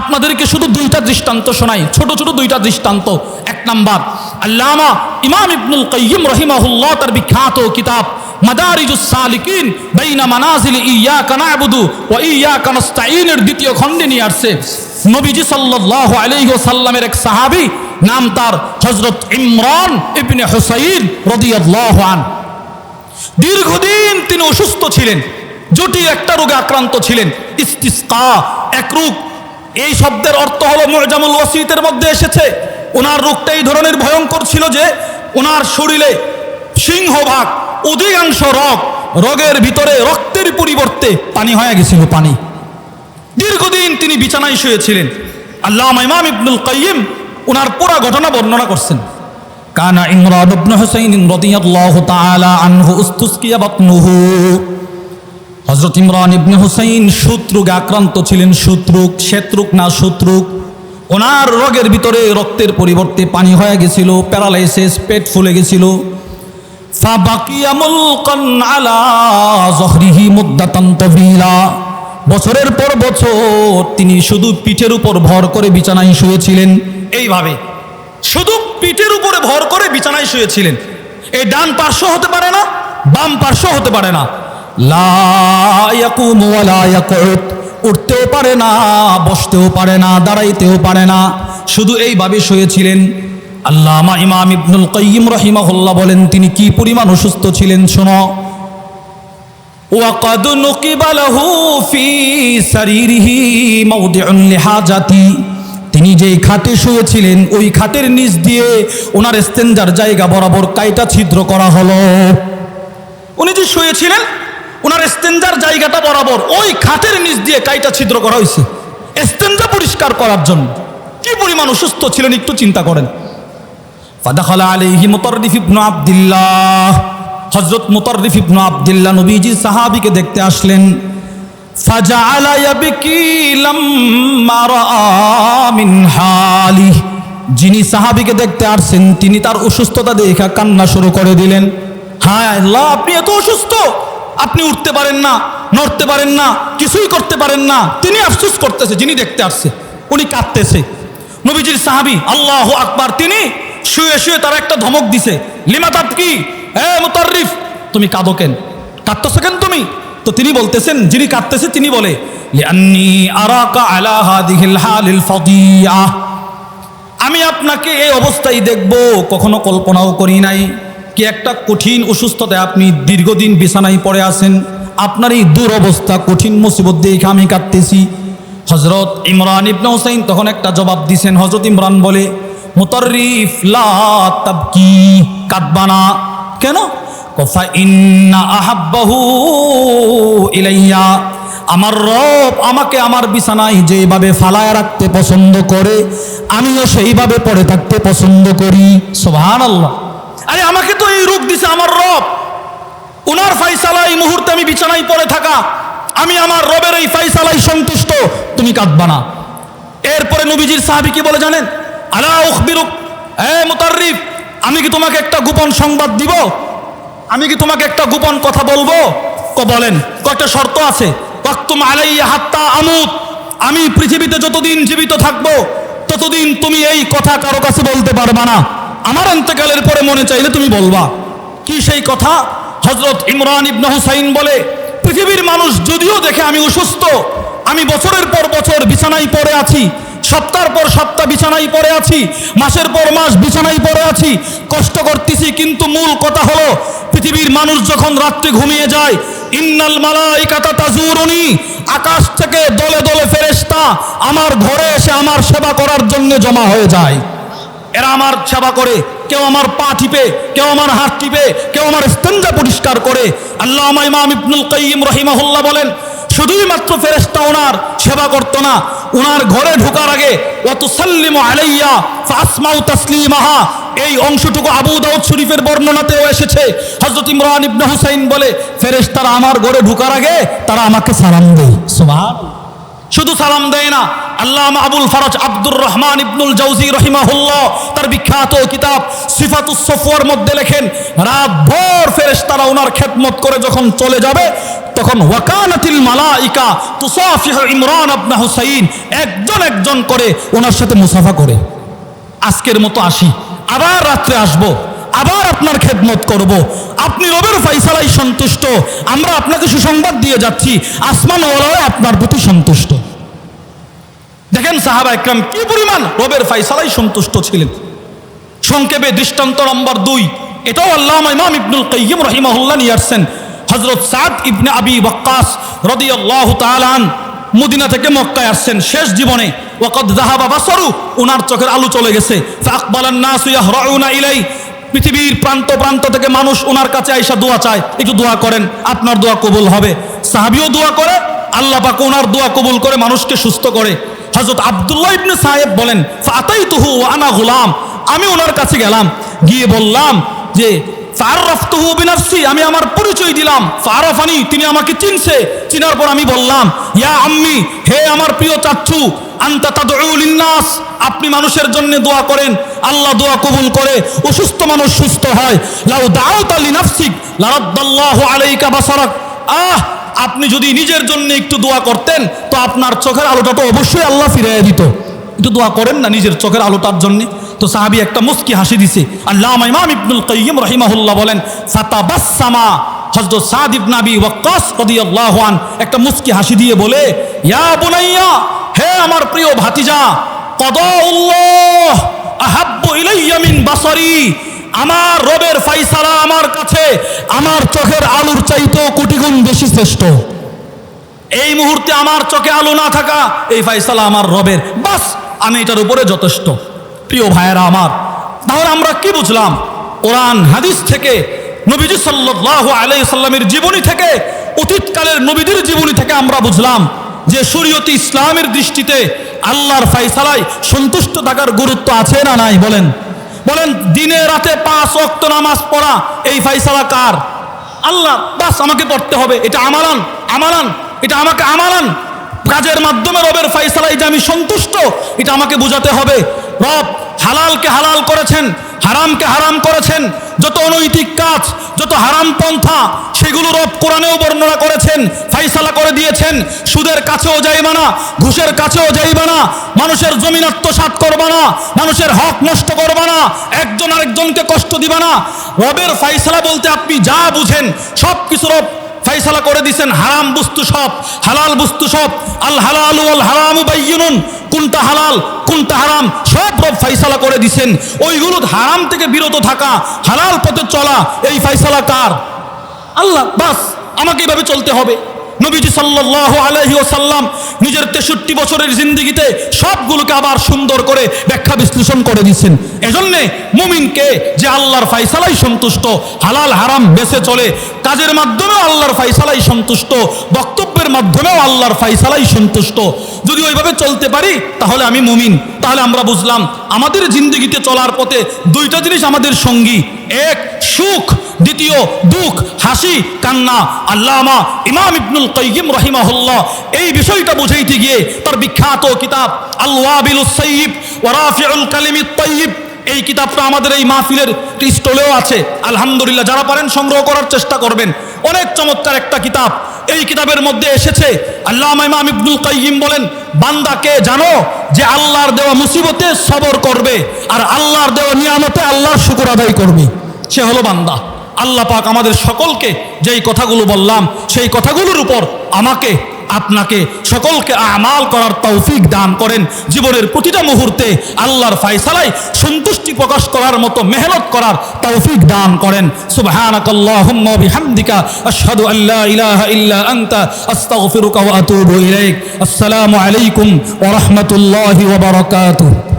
আপনাদেরকে শুধু দুইটা দৃষ্টান্ত শোনাই, ছোট ছোট দুইটা দৃষ্টান্ত। এক নাম্বার, আল্লামা ইমাম ইবনুল কাইয়িম রাহিমাহুল্লাহ তার বিখ্যাত কিতাব মাদারিজুস সালিকিন বাইনা মানাজিল ইয়াকা না'বুদু ওয়া ইয়াকা নাস্তাঈনের দ্বিতীয় খণ্ডে নিয়ে আসছে, নবীজি সাল্লাল্লাহু আলাইহি ওয়াসাল্লামের এক সাহাবী, নাম তার হযরত ইমরান ইবনে হুসাইন রাদিয়াল্লাহু আনহু। দীর্ঘদিন তিনি অসুস্থ ছিলেন, জটিল একটা রোগে আক্রান্ত ছিলেন, ইস্তিসকা, এক রোগ। এই শব্দের অর্থ হলো মুজামুল ওয়াসিতের মধ্যে এসেছে। ওনার রোগটা এই ধরনের ভয়ঙ্কর ছিল যে ওনার শরীরে সিংহভাগ অধিকাংশ রগের ভিতরে রক্তের পরিবর্তে পানি হয়ে গেছিল, পানি। দীর্ঘদিন তিনি বিছানায় শুয়েছিলেন। আল্লামা ইমাম ইবনুল কাইয়িম ওনার পুরো ঘটনা বর্ণনা করছেন। কানা ইমরান ইবনে হুসাইন রাদিয়াল্লাহু তাআলা আনহু উস্তুসকিয়া বাতনুহু। হযরত ইমরান ইবনে হুসাইন সূত্ররোগে আক্রান্ত ছিলেন, সূত্ররোগ, শ্বেতরোগ না সূত্ররোগ। ওনার রগের ভিতরে রক্তের পরিবর্তে পানি হয়ে গেছিল, প্যারালাইসিস, পেট ফুলে গেছিল। ফাবাকিয়া মুলকান আলা যহরিহি মুদ্দাতান তাওয়িলা। বছরের পর বছর তিনি শুধু পিঠের উপর ভর করে বিছানায় শুয়েছিলেন, এইভাবে শুধু পিঠের উপরে ভর করে বিছানায় শুয়েছিলেন। এই ডান পার্শ্ব হতে পারে না, বাম পার্শ্ব হতে পারে না, লা ইয়াকুমু ওয়া লা ইয়াকুদ, উঠতেও পারে না, বসতেও পারে না, দাঁড়াইতেও পারে না, শুধু এইভাবে শুয়েছিলেন। আল্লামা ইমাম ইবনুল কাইয়িম রাহিমাহুল্লাহ বলেন তিনি কি পরিমাণ অসুস্থ ছিলেন শোনো। ওয়াকাদ নুকিবা লাহু ফি সারিরিহি মাওদিউন লিহাজাতি। তিনি যেই খাটে শুয়েছিলেন ওই খাটের নিচ দিয়ে ওনার ইস্তেঞ্জার জায়গা বরাবর কাইটা ছিদ্র করা হলো। উনি যে শুয়েছিলেন ওনার ইস্তেঞ্জার জায়গাটা বরাবর ওই খাটের নিচ দিয়ে কাইটা ছিদ্র করা হয়েছে ইস্তেঞ্জা পরিষ্কার করার জন্য। কি পরিমাণ অসুস্থ ছিলেন একটু চিন্তা করেন। ফাদাখালা আলাইহি মুতাররিফ ইবনে আব্দুল্লাহ। হযরত মুতাররিফ ইবনে আব্দুল্লাহ নবীজি সাহাবীকে দেখতে আসলেন। ফাজাআলা ইয়াবকি লাম্মা রাআ মিন হালি। যিনি সাহাবীকে দেখতে আসছেন তিনি তার অসুস্থতা দেখে কান্না শুরু করে দিলেন। হায় আল্লাহ, আপনি এত অসুস্থ, আপনি উঠতে পারেন না, নড়তে পারেন না, কিছুই করতে পারেন না। তিনি আফসোস করতেছে, যিনি দেখতে আসছে উনি কাঁদতেছে। নবীজির সাহাবী আল্লাহু আকবার, তিনি শুয়ে শুয়ে তার একটা ধমক দিছে, লিমা তাবকি, হে মুতাররিফ তুমি কাঁদো কেন, কাঁদতেছো কেন তুমি? তো তিনি বলতেছেন, যিনি কাঁদতেছে তিনি বলে, লিআন্নী আরাকা আলা হাদিহিল হালিল ফাদিয়া। আমি আপনাকে এই অবস্থায় দেখব কখনো কল্পনাও করি নাই। কি একটা কঠিন অসুস্থতায় আপনি দীর্ঘদিন বিছানায় পড়ে আছেন, আপনার এই দুরবস্থা, কঠিন মুসিবত দেখে আমি কাঁদতেছি। হযরত ইমরান ইবনে হুসাইন তখন একটা জবাব দিছেন। হযরত ইমরান বলে, মুতাররিফ লা তাবকি, কাঁদবা না কেন? ফা ইন্না আহাব্বাহু ইলাইয়া, আমার রব আমাকে আমার বিছানায় যেভাবে ফালায় রাখতে পছন্দ করে আমিও সেইভাবে পড়ে থাকতে পছন্দ করি। সুবহানাল্লাহ। আরে আমাকে তো এই রূপ দিছে আমার রব, ওনার ফায়সালা এই মুহূর্তে আমি বিছানায় পড়ে থাকা, আমি আমার রবের এই ফায়সালায় সন্তুষ্ট, তুমি কাঁদবা না। এরপরে নবীজির সাহাবী কি বলে জানেন? আলা উখবিরুক, হে মুতাররিফ আমি কি তোমাকে একটা গোপন সংবাদ দিব, আমি কি তোমাকে একটা গোপন কথা বলবো? বলেন। কয়েকটা শর্ত আছে। ওয়াক্তুম আলাইয়া হাত্তা আমুত, আমি পৃথিবীতে যতদিন জীবিত থাকবো ততদিন তুমি এই কথা কারো কাছে বলতে পারবা না, আমার ইন্তেকালের পরে মনে চাইলে তুমি বলবা। কি সেই কথা? হযরত ইমরান ইবনে হুসাইন বলে, পৃথিবীর মানুষ যদিও দেখে আমি অসুস্থ, আমি বছরের পর বছর বিছানায় পড়ে আছি, সপ্তাহের পর সপ্তাহ বিছানায় পড়ে আছি, মাসের পর মাস বিছানায় পড়ে আছি, কষ্ট করতেছি, কিন্তু মূল কথা হলো পৃথিবীর মানুষ যখন রাত্রে ঘুমিয়ে যায়, ইন্নাল মালাইকাতা তাজুরুনি, আকাশ থেকে দলে দলে ফেরেশতা আমার ঘরে এসে আমার সেবা করার জন্য জমা হয়ে যায়। এরা আমার সেবা করে, কেউ আমার পা টিপে, কেউ আমার হাত টিপে, কেউ আমার ইস্তেঞ্জা পরিষ্কার করে। আল্লামা ইমাম ইবনুল কাইয়িম রাহিমাহুল্লাহ বলেন, শুধুই মাত্র ফেরেশতা ওনার সেবা করতো না, ওনার ঘরে ঢোকার আগে ওয়াতুসাল্লিমু আলাইয়া ফাসমাউ তাসলিমাহা, এই অংশটুকু আবু দাউদ শরীফের বর্ণনাতেও এসেছে। হযরত ইমরান ইবনে হুসাইন বলে, ফেরেশতারা আমার ঘরে ঢোকার আগে তারা আমাকে সালাম দেয়। সুবহানাল্লাহ। শুধু সালাম দেয় না, আল্লামা আবুল ফরজ আব্দুর রহমান ইবনুল জাওজি রহিমাহুল্লাহ তার বিখ্যাত কিতাব সিফাতুস সফওয়ার মধ্যে লেখেন, রাতভর ফেরেশতারা ওনার খেদমত করে যখন চলে যাবে, তখন ওয়াকানাতিল মালাইকা তুসাফিহু ইমরান ইবনে হুসাইন, একজন একজন করে ওনার সাথে মুসাফা করে। আজকের মতো আসি, আবার রাত্রে আসব, আবার আপনার খেদমত করব। আপনি রবের ফাইসালাই সন্তুষ্ট, আমরা আপনাকে সুসংবাদ দিয়ে যাচ্ছি, আসমানওয়ালাও আপনার প্রতি সন্তুষ্ট। দেখেন সাহাবা একরাম কি পরিমাণ রবের ফাইসালাই সন্তুষ্ট ছিলেন। সংক্ষেপে দৃষ্টান্ত নম্বর 2, এটাও আল্লামা ইমাম ইবনুল কাইয়্যিম রাহিমাহুল্লাহ নিয়ে আসছেন। হযরত সাদ ইবনে আবি ওয়াক্কাস রাদিয়াল্লাহু তাআলা আন মদিনা থেকে মক্কায় আসছেন শেষ জীবনে। ওয়াকাদ যাহাবা বাসারু, ওনার চোখের আলো চলে গেছে। ফাআকবালান নাসু ইয়াহরাউনা ইলাই, পৃথিবীর প্রান্ত প্রান্ত থেকে মানুষ ওনার কাছে আইসা দোয়া চায়, একটু দোয়া করেন, আপনার দোয়া কবুল হবে। সাহাবীও দোয়া করে, আল্লাহ পাক ওনার দোয়া কবুল করে মানুষকে সুস্থ করে। হযরত আব্দুল্লাহ ইবনে সায়েব বলেন, ফাআতাইতুহু ওয়া আনা গুলাম, আমি ওনার কাছে গেলাম, গিয়ে বললাম যে ফাআরাফতুহু বিনাফসি, আমি আমার পরিচয় দিলাম। ফাআরাফানি, তিনি আমাকে চিনছে, চিনার পর আমি বললাম, ইয়া আম্মি, হে আমার প্রিয় চাচ্চু, আনতা তাদউ লিন্নাস, আপনি মানুষের জন্য দোয়া করেন, আল্লাহ দোয়া কবুল করে, অসুস্থ মানুষ সুস্থ হয়। লাউ দাউতা লিনাফসিক লারাদ্দাল্লাহু আলাইকা বাসারাক, আপনি যদি নিজের জন্য একটু দোয়া করতেন তো আপনার চোখের আলোটা তো অবশ্যই আল্লাহ ফিরিয়ে দিত। একটু দোয়া করেন না নিজের চোখের আলোটার জন্য। তো সাহাবী একটা মুস্কি হাসি দিছে। আল্লামা ইমাম ইবনুল কাইয়্যিম রাহিমাহুল্লাহ বলেন, ফাতাবাসসামা, হযরত সাদ ইবনে আবি ওয়াক্কাস রাদিয়াল্লাহু আন একটা মুস্কি হাসি দিয়ে বলে, ইয়া বুনাইয়া, হে আমার প্রিয় ভাতিজা, কদাউল্লাহ আহাব্বু ইলাইয়া মিন বাসারি, আমার রবের ফাইসালা আমার কাছে আমার চোখের আলোর চাইতেও কোটি গুণ বেশি শ্রেষ্ঠ। এই মুহূর্তে আমার চোখে আলো না থাকা, এই ফাইসালা আমার রবের, বাস আমি এটার উপরে যথেষ্ট। প্রিয় ভাইয়েরা আমার, তাহলে আমরা কি বুঝলাম? কোরআন হাদিস থেকে, নবীজি সাল্লাল্লাহু আলাইহি সাল্লামের জীবনী থেকে, অতীতকালের নবীদের জীবনী থেকে আমরা বুঝলাম যে শরীয়তে ইসলামের দৃষ্টিতে আল্লাহর ফাইসালায় সন্তুষ্ট থাকার গুরুত্ব আছে না নাই? বলেন বলেন। দিনে রাতে 5 ওয়াক্ত নামাজ পড়া, এই ফাইসালা কার? আল্লাহ, বাস আমাকে পড়তে হবে, এটা আমালান আমালান, এটা আমাকে আমালান। কাজের মাধ্যমে রবের ফাইসালায় যে আমি সন্তুষ্ট, এটা আমাকে বোঝাতে হবে। রব হালালকে হালাল করেছেন, হারামকে হারাম করেছেন। যত অনৈতিক কাজ, যত হারাম পন্থা, সেগুলো রব কোরআনেও বর্ণনা করেছেন, ফাইসালা করে দিয়েছেন। সুদের কাছেও যাইবা না, ঘুষের কাছেও যাইবা না, মানুষের জমিন আত্মসাৎ করবা না, মানুষের হক নষ্ট করবা না, একজন আরেকজনকে কষ্ট দিবা না। রবের ফাইসালা বলতে আপনি যা বুঝেন সব কিছু রব ফাইসালা করে দিয়েছেন। হারাম বস্তু সব, হালাল বস্তু সব, আল হালালু ওয়াল হারামু বাইয়িনুন, কোনটা হালাল কোনটা হারাম সব রব ফাইসালা করে দিয়েছেন। ওইগুলো হারাম থেকে বিরত থাকা, হালাল পথে চলা, এই ফাইসালা কার? আল্লাহ। বাস আমাকে এইভাবে চলতে হবে। নবীজি সাল্লাল্লাহু আলাইহি ওয়াসাল্লাম নিজের 63 বছরের জিন্দেগিতে সবগুলোকে আবার সুন্দর করে ব্যাখ্যা বিশ্লেষণ করে দিয়েছেন। এজন্যে মুমিনকে যে আল্লাহর ফাইসালাই সন্তুষ্ট, হালাল হারাম বেছে চলে, কাজের মাধ্যমেও আল্লাহর ফাইসালাই সন্তুষ্ট, বক্তব্যের মাধ্যমেও আল্লাহর ফাইসালাই সন্তুষ্ট, যদি ওইভাবে চলতে পারি তাহলে আমি মুমিন। তাহলে আমরা বুঝলাম আমাদের জিন্দেগিতে চলার পথে 2টা জিনিস আমাদের সঙ্গী, এক সুখ, দ্বিতীয় দুঃখ, হাসি কান্না। আল্লামা ইমাম ইবনুল কাইয়্যিম রাহিমাহুল্লাহ এই বিষয়টা বুঝাইতে গিয়ে তার বিখ্যাত কিতাব আল ওয়াবিলুস সাইয়্যিব ওয়া রাফিউল কালিমিত তাইয়্যিব, এই কিতাবটা আমাদের এই মাহফিলের স্টলেও আছে। আলহামদুলিল্লাহ, যারা পারেন সংগ্রহ করার চেষ্টা করবেন। অনেক চমৎকার একটা কিতাব। এই কিতাবের মধ্যে এসেছে আল্লামা ইমাম ইবনুল কাইয়্যিম বলেন, বান্দাকে জানো যে আল্লাহর দেওয়া মুসিবতে সবর করবে আর আল্লাহর দেওয়া নিয়ামতে আল্লাহর শুকর আদায় করবে, সে হলো বান্দা। আল্লাহ পাক আমাদের সকলকে যেই কথাগুলো বললাম সেই কথাগুলোর উপর আমাকে আপনাকে সকলকে আমাল করার তৌফিক দান করেন। জীবনের প্রতিটা মুহূর্তে আল্লাহর ফায়সালায় সন্তুষ্টি প্রকাশ করার মতো মেহনত করার তৌফিক দান করেন। সুবহানাকাল্লাহুম্মা বিহামদিকা আশহাদু আল্লা ইলাহা ইল্লা আনতা আস্তাগফিরুকা ওয়া আতুবু ইলাইক। আসসালামু আলাইকুম ওয়া রাহমাতুল্লাহি ওয়া বারাকাতুহু।